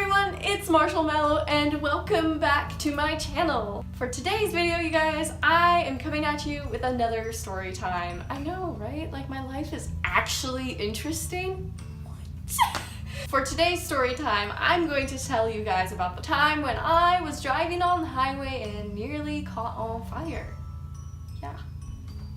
everyone, it's Marshall Mellow and welcome back to my channel. For today's video, you guys, I am coming at you with another story time. I know, right? Like, my life is actually interesting? What? For today's story time, I'm going to tell you guys about the time when I was driving on the highway and nearly caught on fire. Yeah,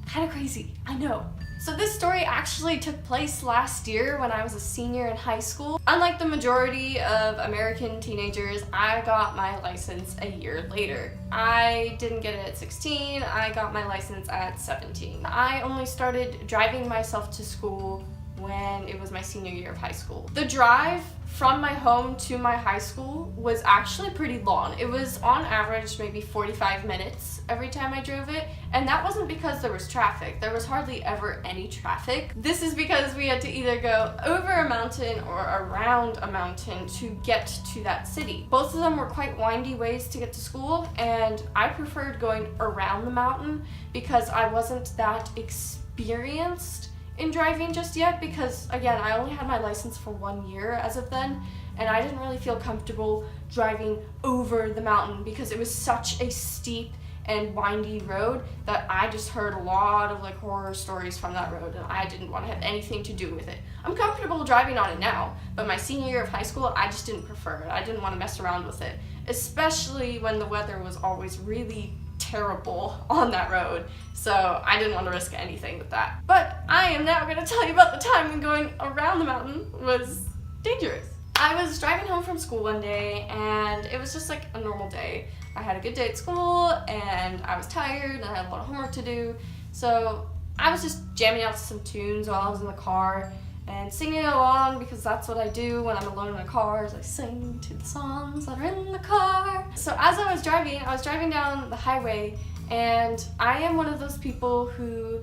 kind of crazy, I know. So this story actually took place last year when I was a senior in high school. Unlike the majority of American teenagers, I got my license a year later. I didn't get it at 16, I got my license at 17. I only started driving myself to school when it was my senior year of high school. The drive from my home to my high school was actually pretty long. It was on average maybe 45 minutes every time I drove it, and that wasn't because there was traffic. There was hardly ever any traffic. This is because we had to either go over a mountain or around a mountain to get to that city. Both of them were quite windy ways to get to school, and I preferred going around the mountain because I wasn't that experienced in driving just yet, because again, I only had my license for 1 year as of then, and I didn't really feel comfortable driving over the mountain because it was such a steep and windy road that I just heard a lot of like horror stories from that road, and I didn't want to have anything to do with it. I'm comfortable driving on it now, but my senior year of high school, I just didn't prefer it. I didn't want to mess around with it, especially when the weather was always really terrible on that road, so I didn't want to risk anything with that. But I am now going to tell you about the time when going around the mountain was dangerous. I was driving home from school one day, and it was just like a normal day. I had a good day at school, and I was tired, and I had a lot of homework to do, so I was just jamming out some tunes while I was in the car and singing along, because that's what I do when I'm alone in a car, is I sing to the songs that are in the car. So as I was driving down the highway, and I am one of those people who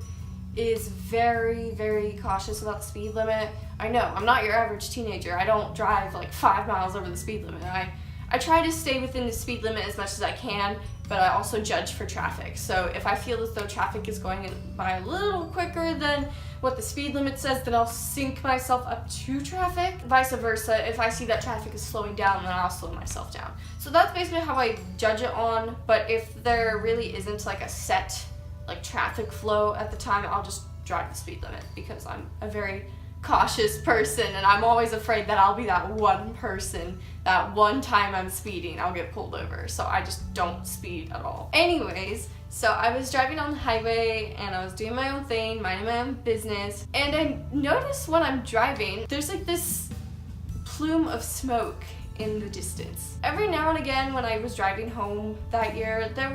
is very, very cautious about the speed limit. I know, I'm not your average teenager. I don't drive like 5 miles over the speed limit. I try to stay within the speed limit as much as I can, but I also judge for traffic. So if I feel as though traffic is going by a little quicker than what the speed limit says, then I'll sync myself up to traffic. Vice versa, if I see that traffic is slowing down, then I'll slow myself down. So that's basically how I judge it on, but if there really isn't like a set like traffic flow at the time, I'll just drive the speed limit, because I'm a very cautious person, and I'm always afraid that I'll be that one person that one time I'm speeding I'll get pulled over, so I just don't speed at all. Anyways, so I was driving on the highway and I was doing my own thing, minding my own business, and I noticed when I'm driving there's like this plume of smoke in the distance. Every now and again when I was driving home that year, there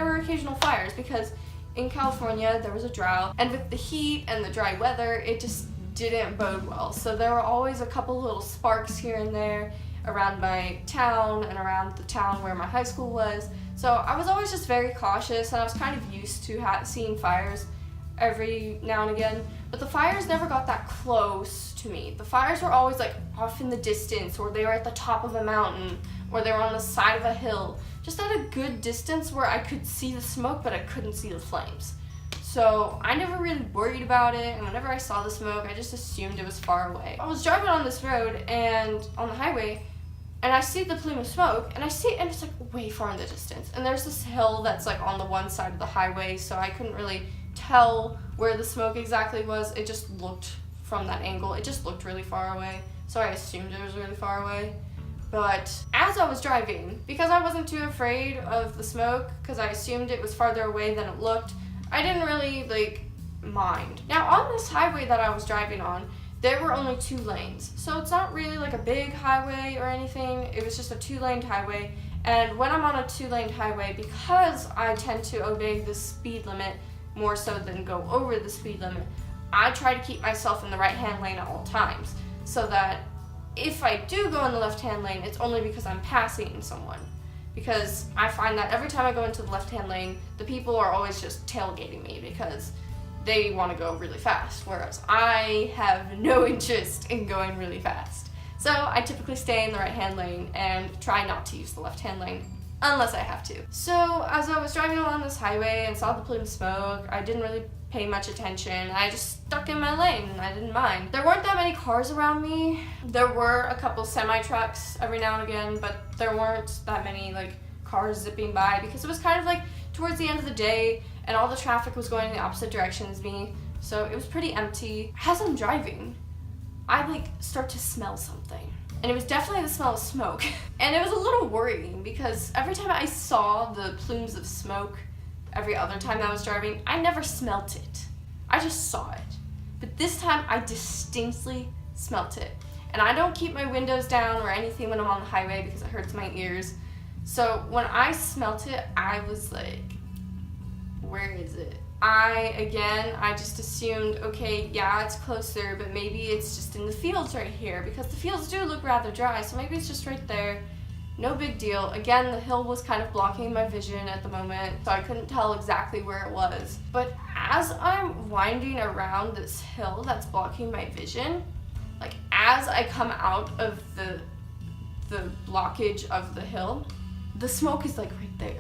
were occasional fires, because in California there was a drought, and with the heat and the dry weather, it just didn't bode well. So there were always a couple little sparks here and there around my town and around the town where my high school was. So I was always just very cautious, and I was kind of used to seeing fires every now and again, but the fires never got that close to me. The fires were always like off in the distance, or they were at the top of a mountain, or they were on the side of a hill, just at a good distance where I could see the smoke but I couldn't see the flames. So I never really worried about it, and whenever I saw the smoke, I just assumed it was far away. I was driving on this road and on the highway, and I see the plume of smoke, and it's like way far in the distance. And there's this hill that's like on the one side of the highway, so I couldn't really tell where the smoke exactly was. It just looked, from that angle, it just looked really far away. So I assumed it was really far away. But as I was driving, because I wasn't too afraid of the smoke, because I assumed it was farther away than it looked, I didn't really like mind. Now on this highway that I was driving on, there were only 2 lanes. So it's not really like a big highway or anything. It was just a 2-laned highway. And when I'm on a 2-laned highway, because I tend to obey the speed limit more so than go over the speed limit, I try to keep myself in the right-hand lane at all times, so that if I do go in the left-hand lane, it's only because I'm passing someone. Because I find that every time I go into the left-hand lane, the people are always just tailgating me because they want to go really fast, whereas I have no interest in going really fast. So I typically stay in the right-hand lane and try not to use the left-hand lane unless I have to. So as I was driving along this highway and saw the plume of smoke, I didn't really pay much attention. I just stuck in my lane and I didn't mind. There weren't that many cars around me. There were a couple semi-trucks every now and again, but there weren't that many like cars zipping by because it was kind of like towards the end of the day and all the traffic was going in the opposite direction as me. So it was pretty empty. As I'm driving, I like start to smell something. And it was definitely the smell of smoke. And it was a little worrying because every time I saw the plumes of smoke, every other time I was driving, I never smelt it. I just saw it. But this time I distinctly smelt it. And I don't keep my windows down or anything when I'm on the highway because it hurts my ears. So when I smelt it, I was like, where is it? I just assumed, okay, yeah, it's closer, but maybe it's just in the fields right here because the fields do look rather dry, so maybe it's just right there. No big deal. Again, the hill was kind of blocking my vision at the moment, so I couldn't tell exactly where it was. But as I'm winding around this hill that's blocking my vision, like as I come out of the blockage of the hill, the smoke is like right there.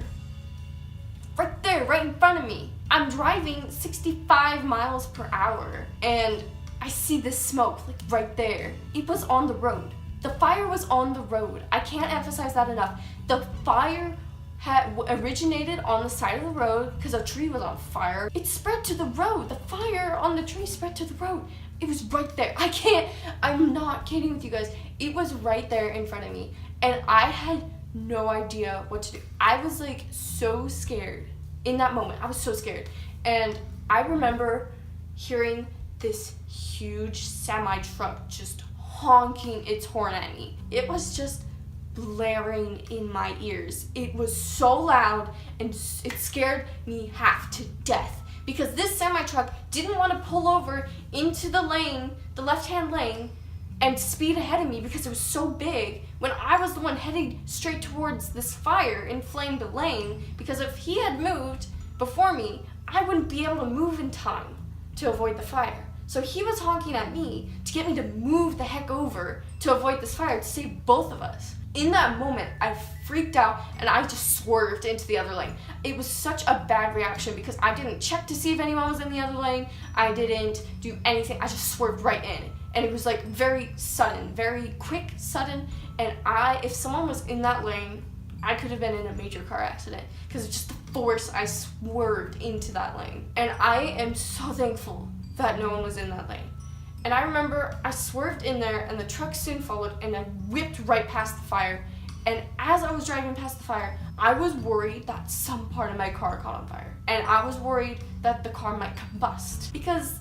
Right there, right in front of me. I'm driving 65 miles per hour and I see this smoke like right there. It was on the road. The fire was on the road. I can't emphasize that enough. The fire had originated on the side of the road because a tree was on fire. It spread to the road. The fire on the tree spread to the road. It was right there. I'm not kidding with you guys. It was right there in front of me and I had no idea what to do. I was like so scared in that moment. I was so scared. And I remember hearing this huge semi-truck just honking its horn at me. It was just blaring in my ears. It was so loud and it scared me half to death because this semi-truck didn't want to pull over into the lane, the left-hand lane, and speed ahead of me because it was so big when I was the one heading straight towards this fire inflamed lane, because if he had moved before me, I wouldn't be able to move in time to avoid the fire. So he was honking at me to get me to move the heck over to avoid this fire to save both of us. In that moment, I freaked out and I just swerved into the other lane. It was such a bad reaction because I didn't check to see if anyone was in the other lane. I didn't do anything. I just swerved right in. And it was like very sudden, very quick, sudden. And if someone was in that lane, I could have been in a major car accident because of just the force I swerved into that lane. And I am so thankful that no one was in that lane. And I remember I swerved in there and the truck soon followed and I whipped right past the fire. And as I was driving past the fire, I was worried that some part of my car caught on fire. And I was worried that the car might combust because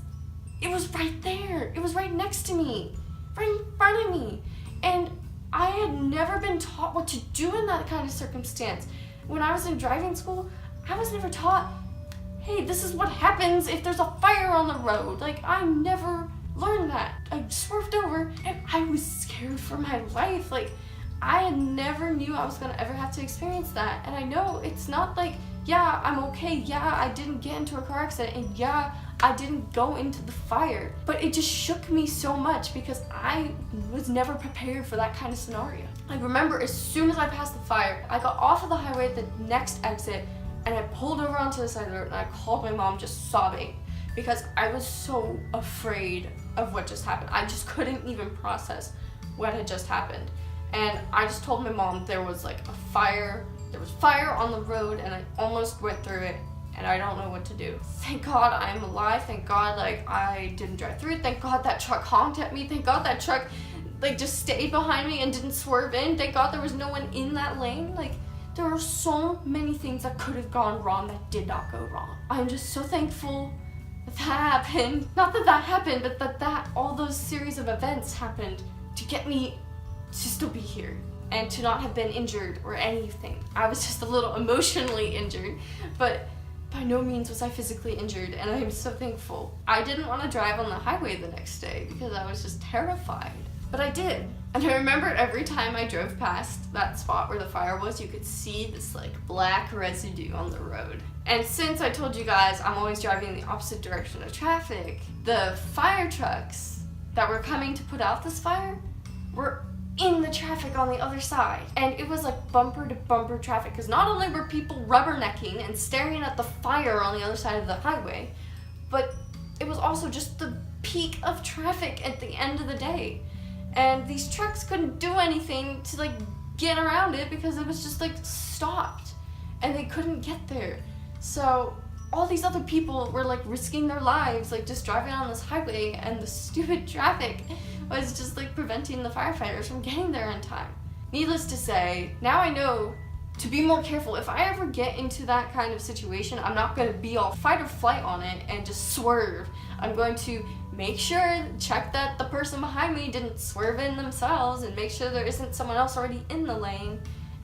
it was right there. It was right next to me, right in front of me. And I had never been taught what to do in that kind of circumstance. When I was in driving school, I was never taught, hey, this is what happens if there's a fire on the road. Like, I never learned that. I swerved over and I was scared for my life. Like, I never knew I was gonna ever have to experience that. And I know it's not like, yeah, I'm okay. Yeah, I didn't get into a car accident. And yeah, I didn't go into the fire. But it just shook me so much because I was never prepared for that kind of scenario. I remember as soon as I passed the fire, I got off of the highway at the next exit and I pulled over onto the side of the road and I called my mom just sobbing because I was so afraid of what just happened. I just couldn't even process what had just happened. And I just told my mom there was like a fire. There was fire on the road and I almost went through it and I don't know what to do. Thank God I'm alive. Thank God like I didn't drive through it. Thank God that truck honked at me. Thank God that truck like just stayed behind me and didn't swerve in. Thank God there was no one in that lane. Like there were so many things that could have gone wrong that did not go wrong. I'm just so thankful that happened. Not that that happened, but that all those series of events happened to get me to still be here and to not have been injured or anything. I was just a little emotionally injured, but by no means was I physically injured, and I am so thankful. I didn't want to drive on the highway the next day because I was just terrified, but I did. And I remember every time I drove past that spot where the fire was, you could see this like black residue on the road. And since I told you guys I'm always driving in the opposite direction of traffic, the fire trucks that were coming to put out this fire were in the traffic on the other side. And it was like bumper to bumper traffic because not only were people rubbernecking and staring at the fire on the other side of the highway, but it was also just the peak of traffic at the end of the day. And these trucks couldn't do anything to like get around it because it was just like stopped and they couldn't get there. So all these other people were like risking their lives, like just driving on this highway, and the stupid traffic was just like preventing the firefighters from getting there in time. Needless to say, now I know to be more careful. If I ever get into that kind of situation, I'm not going to be all fight or flight on it and just swerve. I'm going to make sure, check that the person behind me didn't swerve in themselves, and make sure there isn't someone else already in the lane,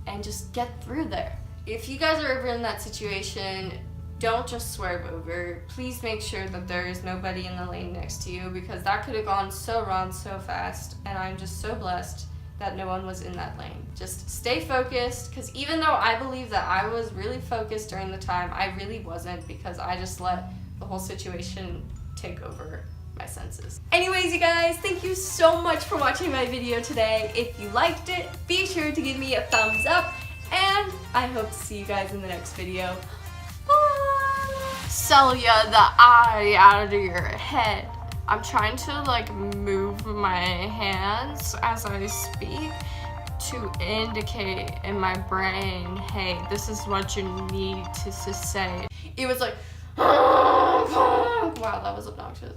and just get through there. If you guys are ever in that situation, don't just swerve over. Please make sure that there is nobody in the lane next to you, because that could have gone so wrong so fast, and I'm just so blessed that no one was in that lane. Just stay focused, because even though I believe that I was really focused during the time, I really wasn't, because I just let the whole situation take over my senses. Anyways, you guys, thank you so much for watching my video today. If you liked it, be sure to give me a thumbs up, and I hope to see you guys in the next video. Sell ya the eye out of your head. I'm trying to like move my hands as I speak to indicate in my brain, hey, this is what you need to say. It was like, wow, that was obnoxious.